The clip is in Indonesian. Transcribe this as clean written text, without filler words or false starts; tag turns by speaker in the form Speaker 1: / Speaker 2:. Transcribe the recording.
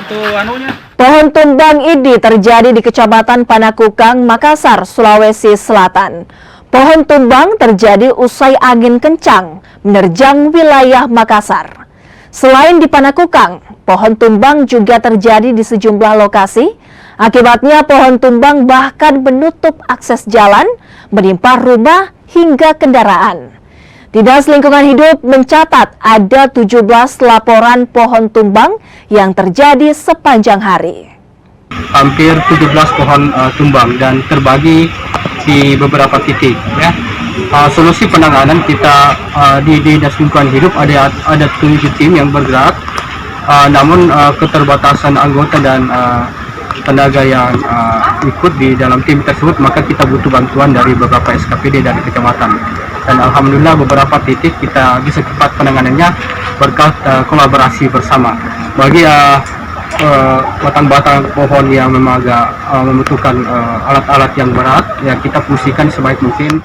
Speaker 1: Pohon tumbang ini terjadi di Kecamatan Panakukang, Makassar, Sulawesi Selatan. Pohon tumbang terjadi usai angin kencang menerjang wilayah Makassar. Selain di Panakukang, pohon tumbang juga terjadi di sejumlah lokasi. Akibatnya pohon tumbang bahkan menutup akses jalan, menimpa rumah hingga kendaraan. Dinas Lingkungan Hidup mencatat ada 17 laporan pohon tumbang yang terjadi sepanjang hari.
Speaker 2: Hampir 17 pohon tumbang dan terbagi di beberapa titik. Ya. Solusi penanganan kita di Dinas Lingkungan Hidup ada 7 tim yang bergerak, namun keterbatasan anggota dan tenaga yang ikut di dalam tim tersebut, maka kita butuh bantuan dari beberapa SKPD dari kecamatan. Dan alhamdulillah beberapa titik kita bisa cepat penanganannya berkat kolaborasi bersama. Bagi batang-batang pohon yang memang agak membutuhkan alat-alat yang berat, ya kita fungsikan sebaik mungkin.